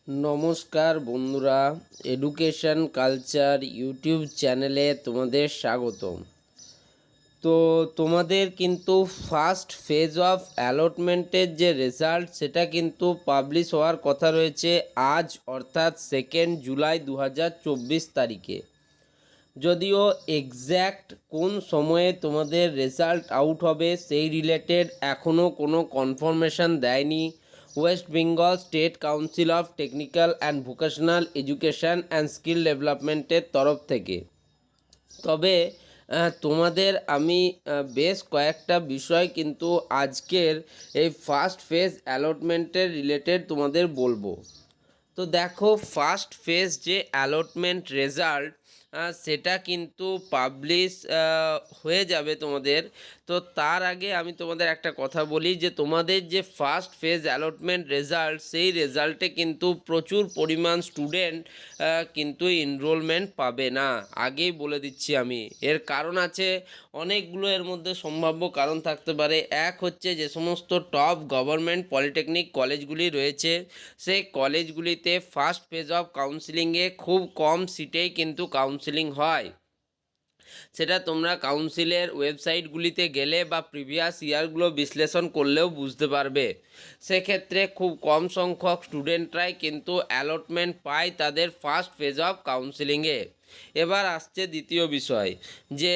নমস্কার বন্ধুরা, education culture YouTube চ্যানেলে তোমাদের স্বাগতম। তো তোমাদের কিন্তু ফার্স্ট ফেজ অফ অ্যালটমেন্টের যে রেজাল্ট সেটা কিন্তু পাবলিশ হওয়ার কথা রয়েছে আজ, অর্থাৎ 2 জুলাই 2024 তারিখে। যদিও এক্স্যাক্ট কোন সময়ে তোমাদের রেজাল্ট আউট হবে সেই রিলেটেড এখনও কোনো কনফার্মেশন দেয়নি West Bengal state council of technical and vocational education and skill ডেভেলপমেন্টের তরফ থেকে। তবে তোমাদের আমি বেশ কয়েকটা বিষয় কিন্তু আজকের এই ফার্স্ট ফেজ অ্যালটমেন্টের রিলেটেড তোমাদের বলবো। তো দেখো, ফার্স্ট ফেজ যে অ্যালটমেন্ট রেজাল্ট সেটা কিন্তু পাবলিশ হয়ে যাবে তোমাদের। তো তার আগে আমি তোমাদের একটা কথা বলি যে তোমাদের যে ফার্স্ট ফেজ অ্যালটমেন্ট রেজাল্ট, সেই রেজাল্টে কিন্তু প্রচুর পরিমাণ স্টুডেন্ট কিন্তু এনরোলমেন্ট পাবে না, আগেই বলে দিচ্ছি আমি। এর কারণ আছে অনেকগুলো, এর মধ্যে সম্ভাব্য কারণ থাকতে পারে। এক হচ্ছে, যে সমস্ত টপ গভর্নমেন্ট পলিটেকনিক কলেজগুলি রয়েছে সেই কলেজগুলিতে ফার্স্ট ফেজ অফ কাউন্সিলিংয়ে খুব কম সিটেই কিন্তু কাউন্সিলিং হয়। সেটা তোমরা কাউন্সিলের ওয়েবসাইটগুলিতে গেলে বা প্রিভিয়াস ইয়ারগুলো বিশ্লেষণ করলেও বুঝতে পারবে। সেক্ষেত্রে খুব কম সংখ্যক স্টুডেন্টরাই কিন্তু অ্যালটমেন্ট পায় তাদের ফার্স্ট ফেজ অফ কাউন্সিলিংয়ে। এবার আসছে দ্বিতীয় বিষয়, যে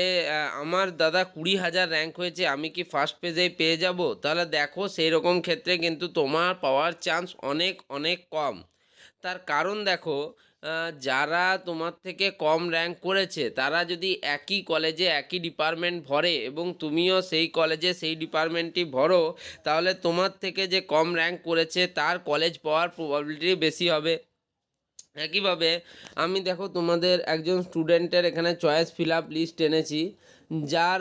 আমার দাদা 20,000 র্যাঙ্ক হয়েছে, আমি কি ফার্স্ট পেজেই পেয়ে যাব? তাহলে দেখো, সেই রকম ক্ষেত্রে কিন্তু তোমার পাওয়ার চান্স অনেক অনেক কম। তার কারণ দেখো, যারা তোমার থেকে কম র্যাঙ্ক করেছে তারা যদি একই কলেজে একই ডিপার্টমেন্ট ভরে এবং তুমিও সেই কলেজে সেই ডিপার্টমেন্টই ভরো, তাহলে তোমার থেকে যে কম র্যাঙ্ক করেছে তার কলেজ পাওয়ার প্রবাবিলিটি বেশি হবে। একইভাবে আমি দেখো তোমাদের একজন স্টুডেন্টের এখানে চয়েস ফিল আপ লিস্ট এনেছি, যার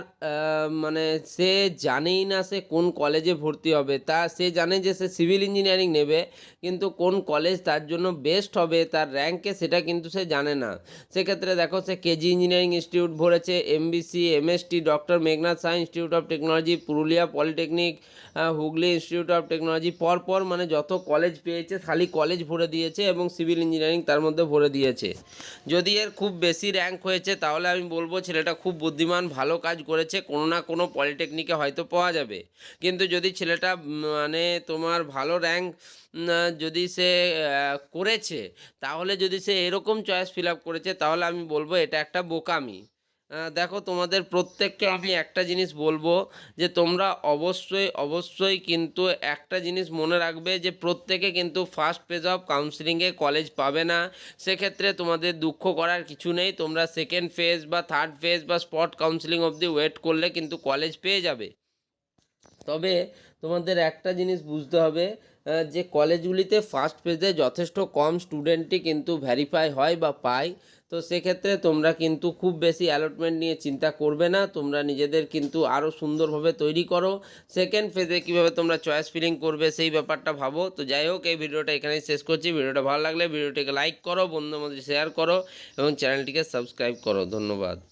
মানে সে জানেই না সে কোন কলেজে ভর্তি হবে। সে জানে যে সে সিভিল ইঞ্জিনিয়ারিং নেবে, কিন্তু কোন কলেজ তার জন্য বেস্ট হবে তার র্যাঙ্কে সেটা কিন্তু সে জানে না। সেক্ষেত্রে দেখো, সে কেজি ইঞ্জিনিয়ারিং ইনস্টিটিউট ভরেছে, MBC, MST, doctor Meghnath Saha institute of technology, Purulia polytechnic, Hooghly institute of technology, পরপর মানে যত কলেজ পেয়েছে খালি কলেজ ভরে দিয়েছে এবং সিভিল ইঞ্জিনিয়ারিং তার মধ্যে ভরে দিয়েছে। যদি এর খুব বেশি র্যাঙ্ক হয়েছে তাহলে আমি বলবো ছেলেটা খুব বুদ্ধিমান, ভালো কাজ করেছে, কোনো না কোনো পলিটেকনিকে হয়তো পাওয়া যাবে। কিন্তু যদি ছেলেটা মানে তোমার ভালো র্যাঙ্ক যদি সে করেছে, তাহলে যদি সে এরকম চয়েস ফিল আপ করেছে তাহলে আমি বলবো এটা একটা বোকামি। দেখো, তোমাদের প্রত্যেককে আমি একটা জিনিস বলবো, যে তোমরা অবশ্যই অবশ্যই কিন্তু একটা জিনিস মনে রাখবে, যে প্রত্যেকে কিন্তু ফার্স্ট ফেজ অফ কাউন্সিলিংয়ে কলেজ পাবে না। সেক্ষেত্রে তোমাদের দুঃখ করার কিছু নেই, তোমরা সেকেন্ড ফেজ বা থার্ড ফেজ বা স্পট কাউন্সিলিং অবধি ওয়েট করলে কিন্তু কলেজ পেয়ে যাবে। তবে তোমাদের একটা জিনিস বুঝতে হবে, যে কলেজগুলিতে ফার্স্ট ফেজে যথেষ্ট কম স্টুডেন্টই কিন্তু ভ্যারিফাই হয় বা পায়। তো সেক্ষেত্রে তোমরা কিন্তু খুব বেশি অ্যালটমেন্ট নিয়ে চিন্তা করবে না, তোমরা নিজেদের কিন্তু আরও সুন্দরভাবে তৈরি করো। সেকেন্ড ফেজে কীভাবে তোমরা চয়েস ফিলিং করবে সেই ব্যাপারটা ভাবো। তো যাই হোক, এই ভিডিওটা এখানেই শেষ করছি। ভিডিওটা ভালো লাগলে ভিডিওটিকে লাইক করো, বন্ধুদের মধ্যে শেয়ার করো এবং চ্যানেলটিকে সাবস্ক্রাইব করো। ধন্যবাদ।